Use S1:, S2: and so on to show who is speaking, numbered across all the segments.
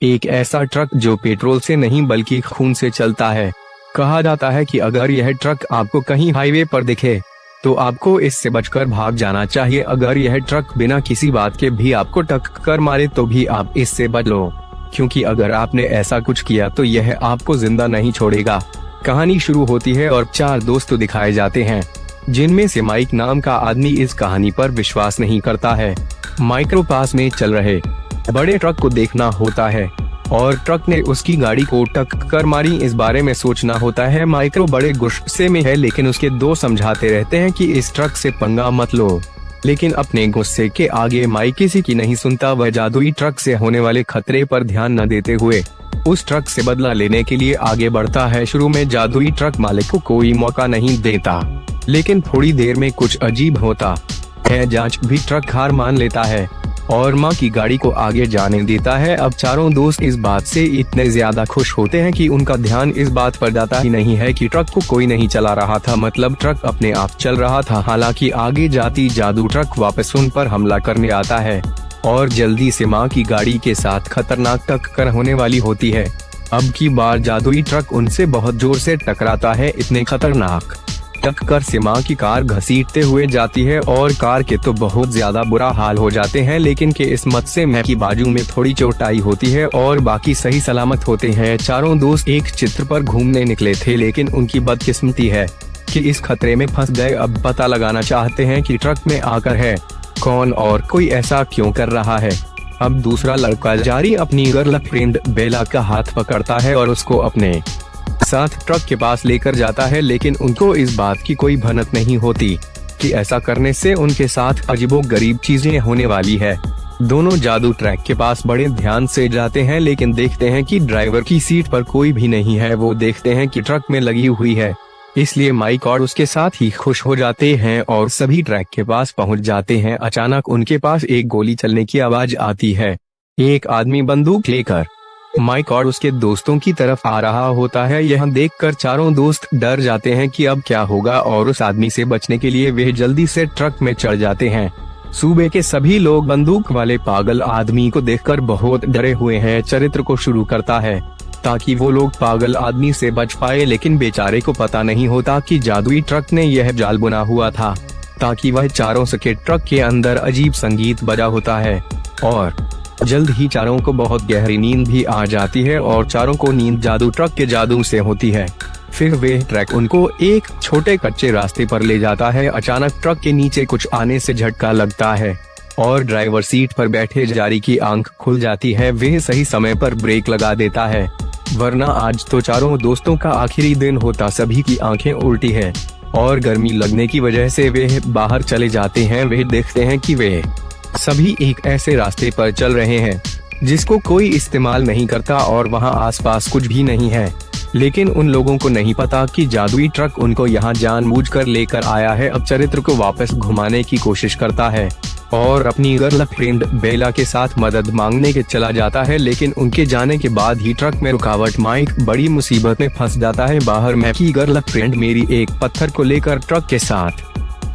S1: एक ऐसा ट्रक जो पेट्रोल से नहीं बल्कि खून से चलता है। कहा जाता है कि अगर यह ट्रक आपको कहीं हाईवे पर दिखे तो आपको इससे बचकर भाग जाना चाहिए। अगर यह ट्रक बिना किसी बात के भी आपको टक्कर मारे तो भी आप इससे बच लो, क्योंकि अगर आपने ऐसा कुछ किया तो यह आपको जिंदा नहीं छोड़ेगा। कहानी शुरू होती है और 4 दोस्त दिखाए जाते हैं, जिनमें से माइक नाम का आदमी इस कहानी पर विश्वास नहीं करता है। माइक्रो पास में चल रहे बड़े ट्रक को देखना होता है और ट्रक ने उसकी गाड़ी को टक्कर मारी, इस बारे में सोचना होता है। माइक्रो बड़े गुस्से में है, लेकिन उसके दोस्त समझाते रहते हैं कि इस ट्रक से पंगा मत लो, लेकिन अपने गुस्से के आगे माइक किसी की नहीं सुनता। वह जादुई ट्रक से होने वाले खतरे पर ध्यान न देते हुए उस ट्रक से बदला लेने के लिए आगे बढ़ता है। शुरू में जादुई ट्रक मालिक को कोई मौका नहीं देता, लेकिन थोड़ी देर में कुछ अजीब होता है। जांच भी ट्रक हार मान लेता है और माँ की गाड़ी को आगे जाने देता है। अब चारों दोस्त इस बात से इतने ज्यादा खुश होते हैं कि उनका ध्यान इस बात पर जाता ही नहीं है कि ट्रक को कोई नहीं चला रहा था, मतलब ट्रक अपने आप चल रहा था। हालांकि आगे जाती जादू ट्रक वापस उन पर हमला करने आता है और जल्दी से माँ की गाड़ी के साथ खतरनाक टक्कर होने वाली होती है। अब की बार जादुई ट्रक उनसे बहुत जोर से टकराता है। इतने खतरनाक टक्कर से माँ की कार घसीटते हुए जाती है और कार के तो बहुत ज्यादा बुरा हाल हो जाते हैं, लेकिन के किस्मत से मैं की बाजू में थोड़ी चोटाई होती है और बाकी सही सलामत होते हैं। चारों दोस्त एक चित्र पर घूमने निकले थे, लेकिन उनकी बदकिस्मती है कि इस खतरे में फंस गए। अब पता लगाना चाहते हैं कि ट्रक में आकर है कौन और कोई ऐसा क्यों कर रहा है। अब दूसरा लड़का जारी अपनी गर्लफ्रेंड बेला का हाथ पकड़ता है और उसको अपने साथ ट्रक के पास लेकर जाता है, लेकिन उनको इस बात की कोई भनक नहीं होती कि ऐसा करने से उनके साथ अजीबोगरीब चीजें होने वाली है। दोनों जादू ट्रक के पास बड़े ध्यान से जाते हैं, लेकिन देखते हैं कि ड्राइवर की सीट पर कोई भी नहीं है। वो देखते हैं कि ट्रक में लगी हुई है, इसलिए माइक और उसके साथ ही खुश हो जाते हैं और सभी ट्रक के पास पहुंच जाते हैं। अचानक उनके पास एक गोली चलने की आवाज आती है। एक आदमी बंदूक लेकर माइक और उसके दोस्तों की तरफ आ रहा होता है। यह देखकर चारों दोस्त डर जाते हैं कि अब क्या होगा, और उस आदमी से बचने के लिए वे जल्दी से ट्रक में चढ़ जाते हैं। सूबे के सभी लोग बंदूक वाले पागल आदमी को देखकर बहुत डरे हुए हैं। चरित्र को शुरू करता है ताकि वो लोग पागल आदमी से बच पाए, लेकिन बेचारे को पता नहीं होता कि जादुई ट्रक ने यह जाल बुना हुआ था ताकि वह चारों सके ट्रक के अंदर अजीब संगीत बजा होता है। और जल्द ही चारों को बहुत गहरी नींद भी आ जाती है और चारों को नींद जादू ट्रक के जादू से होती है। फिर वे ट्रक उनको एक छोटे कच्चे रास्ते पर ले जाता है। अचानक ट्रक के नीचे कुछ आने से झटका लगता है और ड्राइवर सीट पर बैठे जारी की आंख खुल जाती है। वह सही समय पर ब्रेक लगा देता है, वरना आज तो चारों दोस्तों का आखिरी दिन होता। सभी की आंखें उल्टी है और गर्मी लगने की वजह से वे बाहर चले जाते हैं। वे देखते हैं कि वे सभी एक ऐसे रास्ते पर चल रहे हैं जिसको कोई इस्तेमाल नहीं करता और वहां आसपास कुछ भी नहीं है, लेकिन उन लोगों को नहीं पता कि जादुई ट्रक उनको यहां जानबूझकर लेकर आया है। अब चरित्र को वापस घुमाने की कोशिश करता है और अपनी गर्लफ्रेंड बेला के साथ मदद मांगने के चला जाता है, लेकिन उनके जाने के बाद ही ट्रक में रुकावट। माइक बड़ी मुसीबत में फंस जाता है। बाहर मैं की गर्लफ्रेंड मेरी एक पत्थर को लेकर ट्रक के साथ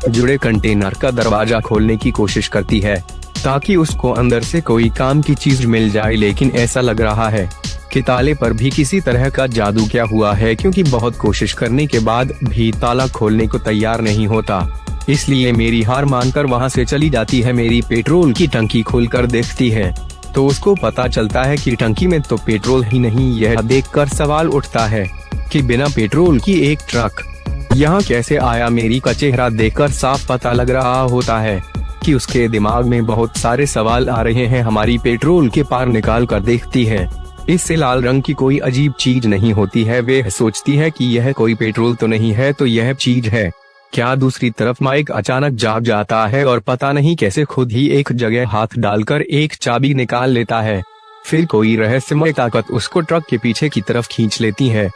S1: जुड़े कंटेनर का दरवाजा खोलने की कोशिश करती है ताकि उसको अंदर से कोई काम की चीज मिल जाए, लेकिन ऐसा लग रहा है कि ताले पर भी किसी तरह का जादू क्या हुआ है, क्योंकि बहुत कोशिश करने के बाद भी ताला खोलने को तैयार नहीं होता। इसलिए मेरी हार मानकर वहां से चली जाती है। मेरी पेट्रोल की टंकी खोलकर देखती है तो उसको पता चलता है कि टंकी में तो पेट्रोल ही नहीं। यह देखकर सवाल उठता है कि बिना पेट्रोल की एक ट्रक यहाँ कैसे आया। मेरी का चेहरा देखकर साफ पता लग रहा होता है कि उसके दिमाग में बहुत सारे सवाल आ रहे हैं। हमारी पेट्रोल के पार निकाल कर देखती है, इससे लाल रंग की कोई अजीब चीज नहीं होती है। वे सोचती है कि यह कोई पेट्रोल तो नहीं है, तो यह चीज है क्या। दूसरी तरफ माइक अचानक जाग जाता है और पता नहीं कैसे खुद ही एक जगह हाथ डालकर एक चाबी निकाल लेता है। फिर कोई रहस्यमय ताकत उसको ट्रक के पीछे की तरफ खींच लेती है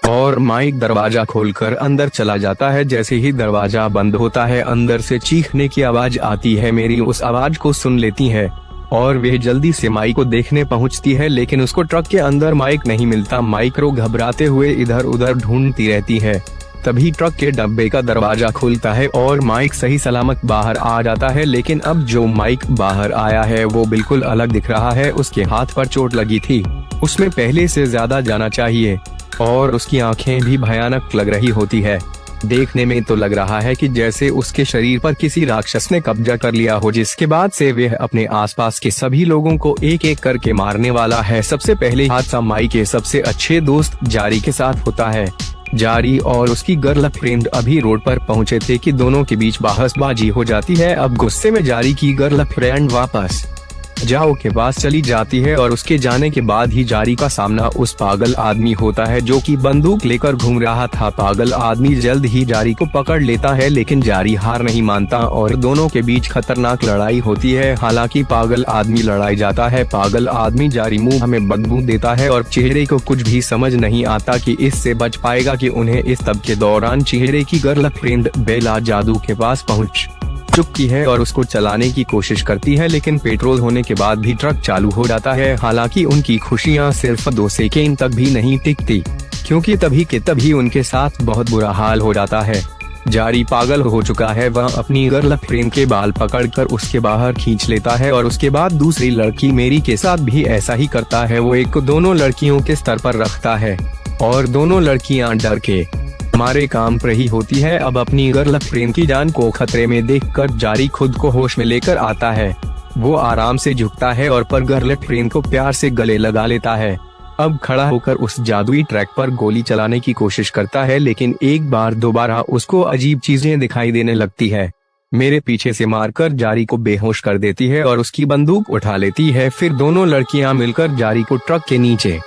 S1: और माइक दरवाजा खोलकर अंदर चला जाता है। जैसे ही दरवाजा बंद होता है, अंदर से चीखने की आवाज आती है। मेरी उस आवाज को सुन लेती है और वे जल्दी से माइक को देखने पहुंचती है, लेकिन उसको ट्रक के अंदर माइक नहीं मिलता। माइक रो घबराते हुए इधर उधर ढूंढती रहती है तभी ट्रक के डब्बे का दरवाजा खुलता है और माइक सही सलामत बाहर आ जाता है। लेकिन अब जो माइक बाहर आया है वो बिल्कुल अलग दिख रहा है। उसके हाथ पर चोट लगी थी, उसमें पहले से ज्यादा जाना चाहिए, और उसकी आंखें भी भयानक लग रही होती है। देखने में तो लग रहा है कि जैसे उसके शरीर पर किसी राक्षस ने कब्जा कर लिया हो, जिसके बाद से वह अपने आसपास के सभी लोगों को एक एक करके मारने वाला है। सबसे पहले हादसा माइक के सबसे अच्छे दोस्त जारी के साथ होता है। जारी और उसकी गर्लफ्रेंड अभी रोड पर पहुंचे थे कि दोनों के बीच बहसबाजी हो जाती है। अब गुस्से में जारी की गर्लफ्रेंड वापस जाओ के पास चली जाती है और उसके जाने के बाद ही जारी का सामना उस पागल आदमी होता है जो कि बंदूक लेकर घूम रहा था। पागल आदमी जल्द ही जारी को पकड़ लेता है, लेकिन जारी हार नहीं मानता और दोनों के बीच खतरनाक लड़ाई होती है। हालांकि पागल आदमी लड़ाई जाता है, पागल आदमी जारी मुंह में बदबू देता है और चेहरे को कुछ भी समझ नहीं आता कि इससे बच पाएगा कि उन्हें इस तब के दौरान चेहरे की गर्लफ्रेंड बेला जादू के पास पहुँच चुकी है और उसको चलाने की कोशिश करती है, लेकिन पेट्रोल होने के बाद भी ट्रक चालू हो जाता है। हालांकि उनकी खुशियां सिर्फ 2 सेकेंड तक भी नहीं टिकती, क्योंकि तभी के तभी उनके साथ बहुत बुरा हाल हो जाता है। जारी पागल हो चुका है, वह अपनी गर्लफ्रेंड के बाल पकड़कर उसके बाहर खींच लेता है और उसके बाद दूसरी लड़की मेरी के साथ भी ऐसा ही करता है। वो एक को दोनों लड़कियों के स्तर पर रखता है और दोनों लड़कियां डर के मारे काम पर ही होती है। अब अपनी गर्लफ्रेंड की जान को खतरे में देखकर जारी खुद को होश में लेकर आता है। वो आराम से झुकता है और पर गर्लफ्रेंड को प्यार से गले लगा लेता है। अब खड़ा होकर उस जादुई ट्रैक पर गोली चलाने की कोशिश करता है, लेकिन एक बार दोबारा उसको अजीब चीजें दिखाई देने लगती है। मेरे पीछे से मारकर जारी को बेहोश कर देती है और उसकी बंदूक उठा लेती है। फिर दोनों लड़कियां मिलकर जारी को ट्रक के नीचे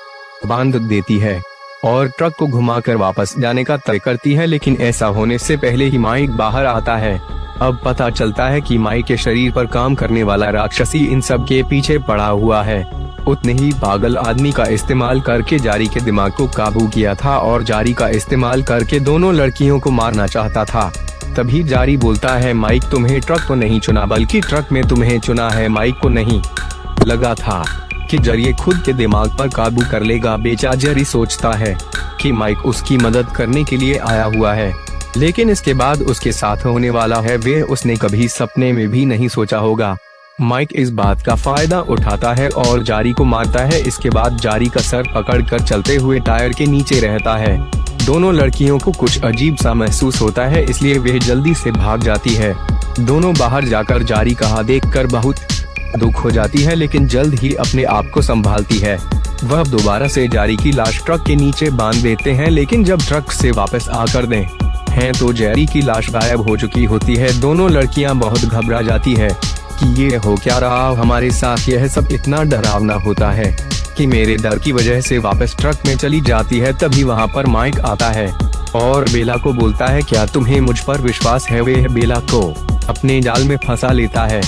S1: बांध देती है और ट्रक को घुमाकर वापस जाने का तय करती है, लेकिन ऐसा होने से पहले ही माइक बाहर आता है। अब पता चलता है कि माइक के शरीर पर काम करने वाला राक्षसी इन सब के पीछे पड़ा हुआ है। उतने ही पागल आदमी का इस्तेमाल करके जारी के दिमाग को काबू किया था और जारी का इस्तेमाल करके दोनों लड़कियों को मारना चाहता था। तभी जारी बोलता है, माइक तुम्हें ट्रक को नहीं चुना बल्कि ट्रक में तुम्हें चुना है, माइक को नहीं। लगा था कि जरिए खुद के दिमाग पर काबू कर लेगा। बेचारा जारी सोचता है कि माइक उसकी मदद करने के लिए आया हुआ है, लेकिन इसके बाद उसके साथ होने वाला है वे उसने कभी सपने में भी नहीं सोचा होगा। माइक इस बात का फायदा उठाता है और जारी को मारता है। इसके बाद जारी का सर पकड़कर चलते हुए टायर के नीचे रहता है। दोनों लड़कियों को कुछ अजीब सा महसूस होता है, इसलिए वे जल्दी से भाग जाती है। दोनों बाहर जाकर जारी का देखकर बहुत दुख हो जाती है, लेकिन जल्द ही अपने आप को संभालती है। वह दोबारा से जारी की लाश ट्रक के नीचे बांध देते हैं, लेकिन जब ट्रक से वापस आकर दें हैं तो जारी की लाश गायब हो चुकी होती है। दोनों लड़कियां बहुत घबरा जाती है कि ये हो क्या रहा हमारे साथ। यह सब इतना डरावना होता है कि मेरे डर की वजह से वापस ट्रक में चली जाती है। तभी वहाँ पर माइक आता है और बेला को बोलता है, क्या तुम्हें मुझ पर विश्वास है। वे बेला को अपने जाल में फंसा लेता है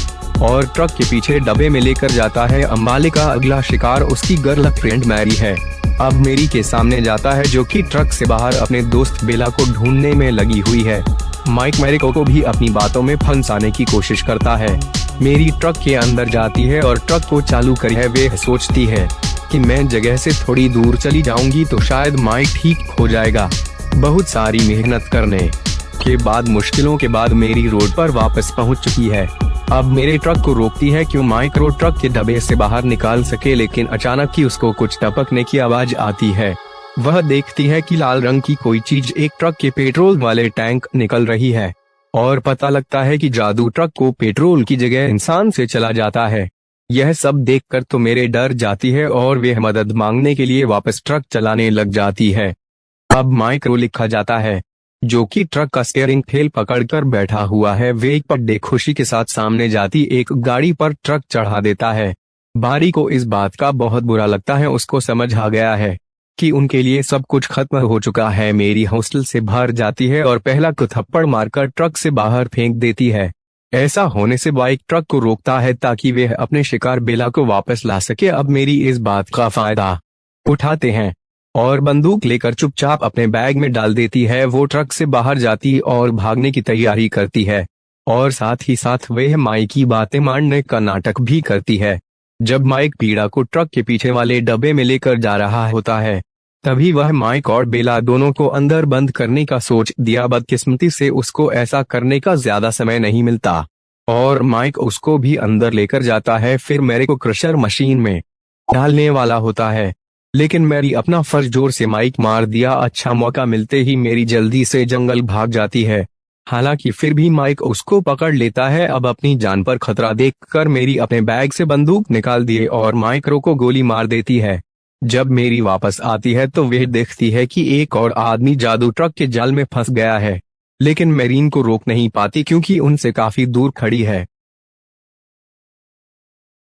S1: और ट्रक के पीछे डब्बे में लेकर जाता है। अंबाले का अगला शिकार उसकी गर्लफ्रेंड मैरी है। अब मेरी के सामने जाता है, जो कि ट्रक से बाहर अपने दोस्त बेला को ढूंढने में लगी हुई है। माइक मैरी को भी अपनी बातों में फंसाने की कोशिश करता है। मेरी ट्रक के अंदर जाती है और ट्रक को चालू कर है। वे सोचती है कि मैं जगह से थोड़ी दूर चली जाऊंगी तो शायद माइक ठीक हो जाएगा। बहुत सारी मेहनत करने के बाद मुश्किलों के बाद मेरी रोड पर वापस पहुंच चुकी है। अब मेरे ट्रक को रोकती है क्यों माइक रोड ट्रक के डब्बे से बाहर निकाल सके, लेकिन अचानक ही उसको कुछ टपकने की आवाज आती है। वह देखती है कि लाल रंग की कोई चीज एक ट्रक के पेट्रोल वाले टैंक निकल रही है और पता लगता है कि जादू ट्रक को पेट्रोल की जगह इंसान से चला जाता है। यह सब देखकर तो मेरे डर जाती है और वह मदद मांगने के लिए वापस ट्रक चलाने लग जाती है। अब माइक को लिखा जाता है, जो कि ट्रक का स्टीयरिंग फेल पकड़कर बैठा हुआ है। वे एक बड़े खुशी के साथ सामने जाती एक गाड़ी पर ट्रक चढ़ा देता है। बारी को इस बात का बहुत बुरा लगता है। उसको समझ आ गया है कि उनके लिए सब कुछ खत्म हो चुका है। मेरी हॉस्टल से बाहर जाती है और पहला को थप्पड़ मारकर ट्रक से बाहर फेंक देती है। ऐसा होने से बाइक ट्रक को रोकता है ताकि वह अपने शिकार बेला को वापस ला सके। अब मेरी इस बात का फायदा उठाते हैं और बंदूक लेकर चुपचाप अपने बैग में डाल देती है। वो ट्रक से बाहर जाती और भागने की तैयारी करती है और साथ ही साथ वह माइक की बातें मानने का नाटक भी करती है। जब माइक पीड़ा को ट्रक के पीछे वाले डब्बे में लेकर जा रहा होता है तभी वह माइक और बेला दोनों को अंदर बंद करने का सोच दिया। बदकिस्मती से उसको ऐसा करने का ज्यादा समय नहीं मिलता और माइक उसको भी अंदर लेकर जाता है। फिर मैरी को क्रशर मशीन में डालने वाला होता है, लेकिन मैरी अपना फर्ज जोर से माइक मार दिया। अच्छा मौका मिलते ही मैरी जल्दी से जंगल भाग जाती है। हालांकि फिर भी माइक उसको पकड़ लेता है। अब अपनी जान पर खतरा देखकर मैरी अपने बैग से बंदूक निकाल दिए और माइक्रो को गोली मार देती है। जब मैरी वापस आती है तो वह देखती है कि एक और आदमी जादू ट्रक के जाल में फंस गया है, लेकिन मैरीन को रोक नहीं पाती क्योंकि उनसे काफी दूर खड़ी है।